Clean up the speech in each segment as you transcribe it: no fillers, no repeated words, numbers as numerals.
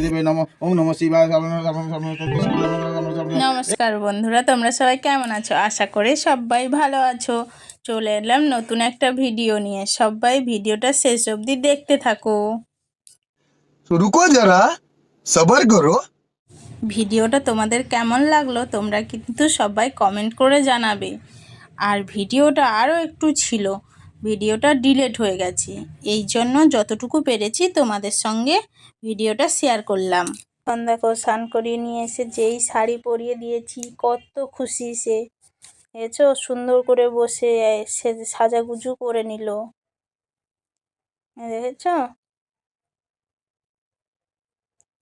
দেবে নম ওম নম শিবায়। নমস্কার বন্ধুরা, তোমরা সবাই কেমন আছো? আশা করি সবাই ভালো আছো। চলে এলাম নতুন একটা ভিডিও নিয়ে। সবাই ভিডিওটা শেষ অবধি দেখতে থাকো। रुको जरा सबर करो। ভিডিওটা তোমাদের কেমন লাগলো তোমরা কিন্তু সবাই কমেন্ট করে জানাবে। আর ভিডিওটা আরও একটু ছিল, ভিডিওটা ডিলিট হয়ে গেছে, এই জন্য যতটুকু পেরেছি তোমাদের সঙ্গে ভিডিওটা শেয়ার করলাম। এখন দেখো স্নান করিয়ে নিয়ে এসে যেই শাড়ি পরিয়ে দিয়েছি, কত খুশি সে। এসো সুন্দর করে বসে সে সাজাগুজু করে নিল, দেখেছ?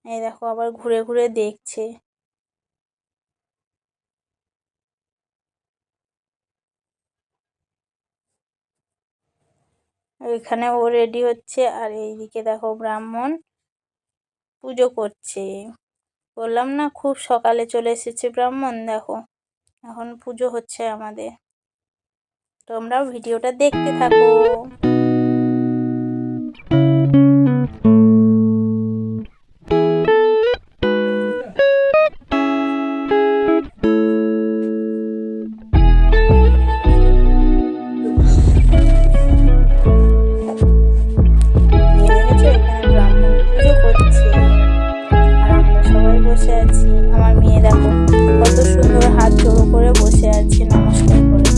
এই দেখো আবার ঘুরে ঘুরে দেখছে। এখানে ও রেডি হচ্ছে, আর এইদিকে দেখো ব্রাহ্মণ পুজো করছে। বললাম না খুব সকালে চলে এসেছে ব্রাহ্মণ। দেখো এখন পুজো হচ্ছে আমাদের। তোমরাও ভিডিওটা দেখতে থাকো। বসে আছি, আমার মেয়ে দেখো কত সুন্দর হাত জোড়ো করে বসে আছে নমস্কার করে।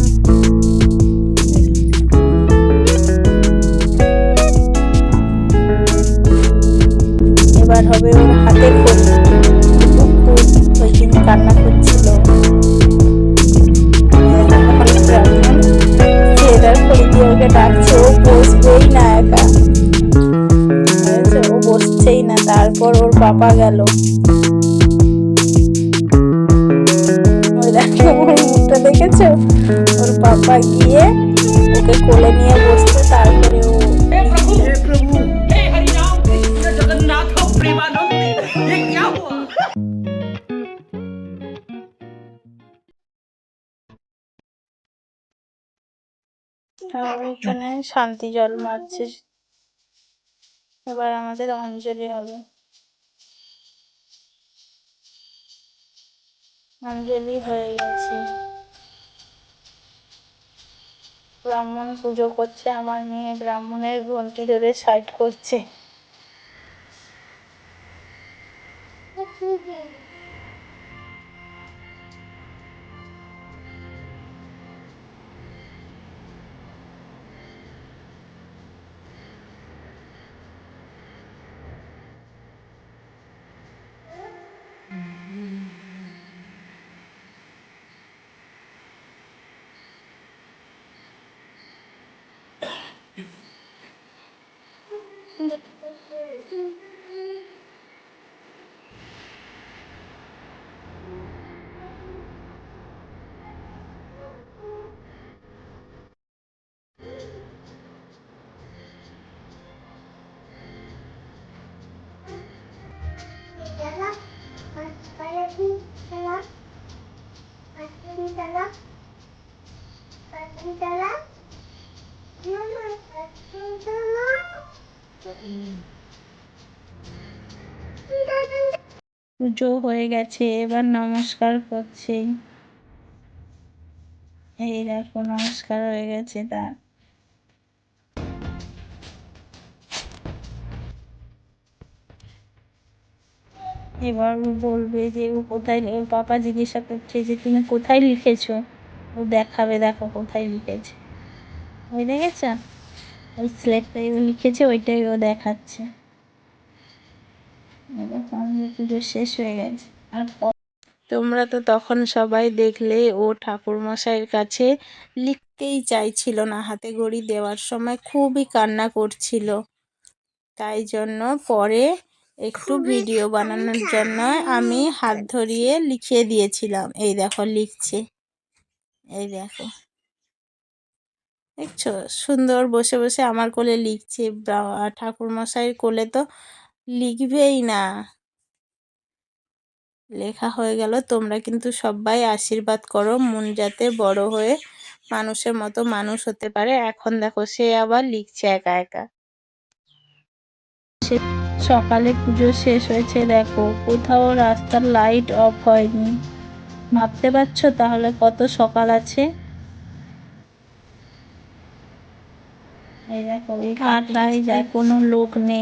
এবার হবে ওর হাতে খড়ি, ওই দিন কান্না করছিল। খড়ি দিয়ে ওকে ডাকছে, ও বসবেই না একা, ও বসছেই না। তারপর ওর পাপা গেল, ওর মুখটা দেখেছো? ওর পাপা গিয়ে ওকে কোলে নিয়ে বসতে, তারপরে ও এখানে শান্তি জল মারছে। এবার আমাদের অঞ্জলি হবে। অঞ্জলি হয়ে গেছে, ব্রাহ্মণ পুজো করছে। আমার মেয়ে ব্রাহ্মণের ঘন্টি ধরে সাইড করছে। পুজো হয়ে গেছে, এবার নমস্কার করছে। এই দেখো নমস্কার হয়ে গেছে তার। এবার বলবে যে ও কোথায়, ওর পাপা জিজ্ঞাসা করছে যে তুমি কোথায় লিখেছো। ও দেখাবে, দেখো কোথায় লিখেছে। ওই দেখেছ, ওই স্লেটটাই ও লিখেছে, ওইটাই ও দেখাচ্ছে। পুজো শেষ হয়ে গেছে। আর তোমরা তো তখন সবাই দেখলে ও ঠাকুর মশাইয়ের কাছে লিখতেই চাইছিল না, হাতে ঘড়ি দেওয়ার সময় খুবই কান্না করছিল। তাই জন্য পরে একটু ভিডিও বানানোর জন্য আমি হাত ধরিয়ে লিখিয়ে দিয়েছিলাম। এই দেখো লিখছে, এই দেখো দেখছো সুন্দর বসে বসে আমার কোলে লিখছে। ঠাকুর মশাইয়ের কোলে তো লিখবেই না। লেখা হয়ে গেল। তোমরা কিন্তু সবাই আশীর্বাদ করো মন যাতে বড় হয়ে মানুষের মতো মানুষ হতে পারে। এখন দেখো সে আবার লিখছে একা একা। সকালে পুজো শেষ হয়েছে, দেখো কোথাও রাস্তার লাইট অফ হয়নি। ভাবতে পারছো তাহলে কত সকাল আছে। এই দেখো রাস্তায় যায় কোনো লোক নেই।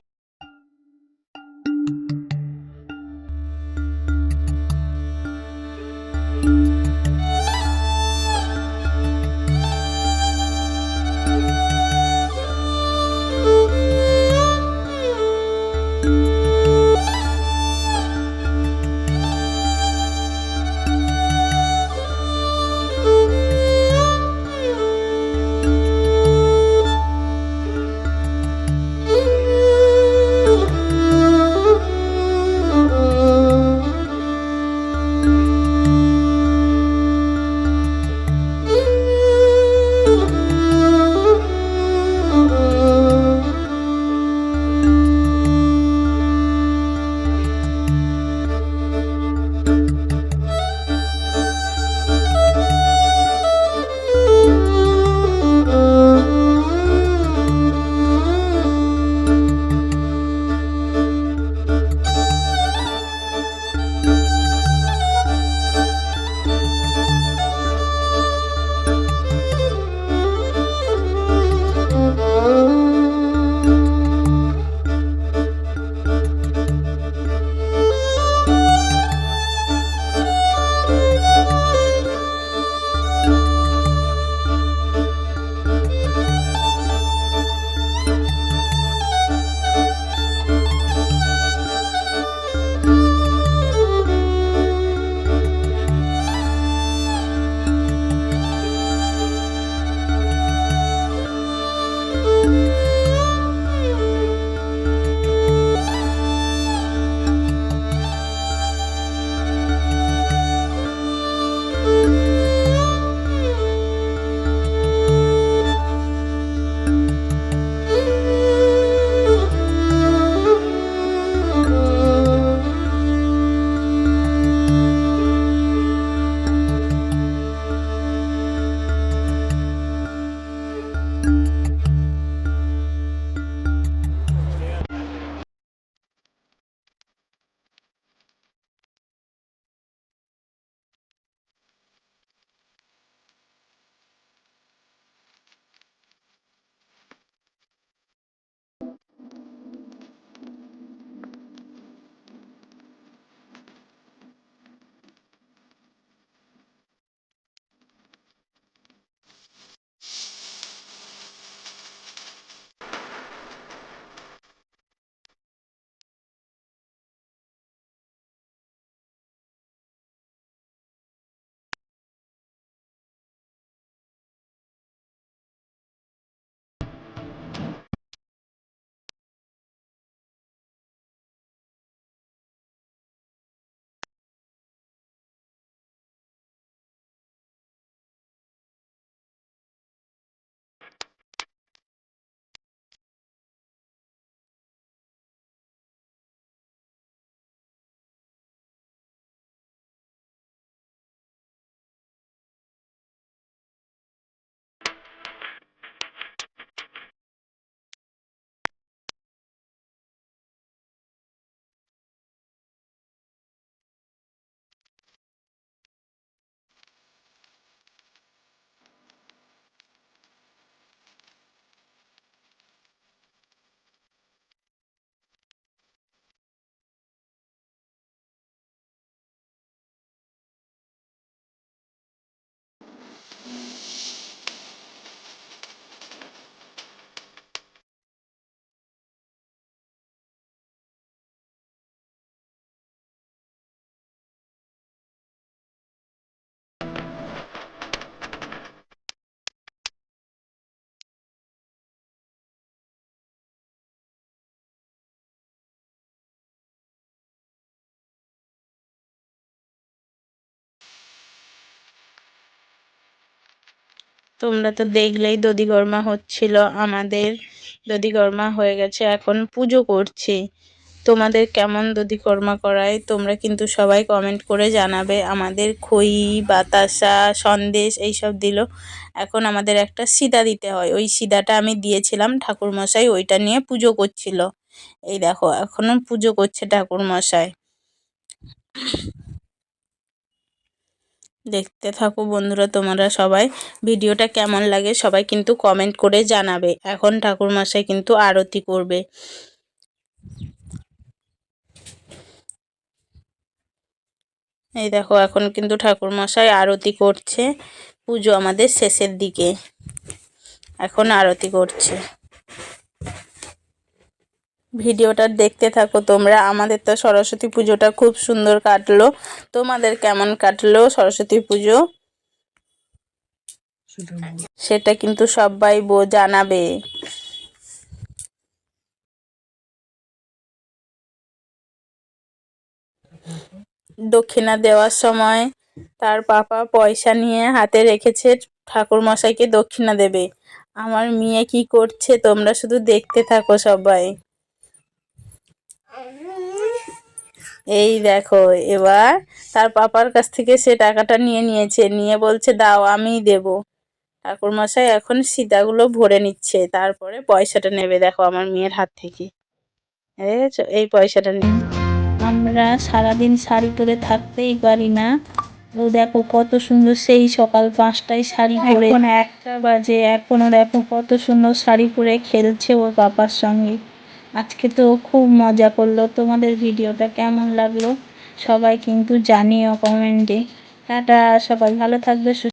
তোমরা তো দেখলেই দধিগর্মা হচ্ছিল আমাদের। দধিগর্মা হয়ে গেছে, এখন পুজো করছি। তোমাদের কেমন দধিকর্মা করায় তোমরা কিন্তু সবাই কমেন্ট করে জানাবে। আমাদের খই, বাতাসা, সন্দেশ এইসব দিল। এখন আমাদের একটা সিদা দিতে হয়, ওই সিদাটা আমি দিয়েছিলাম, ঠাকুরমশাই ওইটা নিয়ে পুজো করছিল। এই দেখো এখনো পুজো করছে ঠাকুর মশাই। দেখতে থাকো বন্ধুরা তোমরা সবাই, ভিডিওটা কেমন লাগে সবাই কিন্তু কমেন্ট করে জানাবে। এখন ঠাকুর মশাই কিন্তু আরতি করবে। এই দেখো এখন কিন্তু ঠাকুর মশাই আরতি করছে। পুজো আমাদের শেষের দিকে, এখন আরতি করছে। ভিডিওটা দেখতে থাকো তোমরা। আমাদের তো সরস্বতী পুজোটা খুব সুন্দর কাটলো, তোমাদের কেমন কাটলো সরস্বতী পুজো সেটা কিন্তু সবাই জানাবে। দক্ষিণা দেওয়ার সময় তার পাপা পয়সা নিয়ে হাতে রেখেছে, ঠাকুর মশাইকে দক্ষিণা দেবে। আমার মেয়ে কি করছে তোমরা শুধু দেখতে থাকো সবাই। এই দেখো এবার তার পাপার কাছ থেকে সে টাকাটা নিয়েছে, নিয়ে বলছে দাও আমিই দেব। ঠাকুর মশাই এখন সীতাগুলো ভরে নিচ্ছে, তারপরে পয়সাটা নেবে। দেখো আমার মেয়ের হাত থেকে দেখেছো, এই পয়সাটা নিয়ে। আমরা সারাদিন শাড়ি পরে থাকতেই পারি না। ও দেখো কত সুন্দর, সেই সকাল 5টায় শাড়ি পরে, এখন 1টা বাজে, এখনো দেখো কত সুন্দর শাড়ি পরে খেলছে ওর পাপার সঙ্গে। আজকে তো খুব মজা করলো। তোমাদের ভিডিওটা কেমন লাগলো সবাই কিন্তু জানিও কমেন্টে। টাটা, সবাই ভালো থাকবে।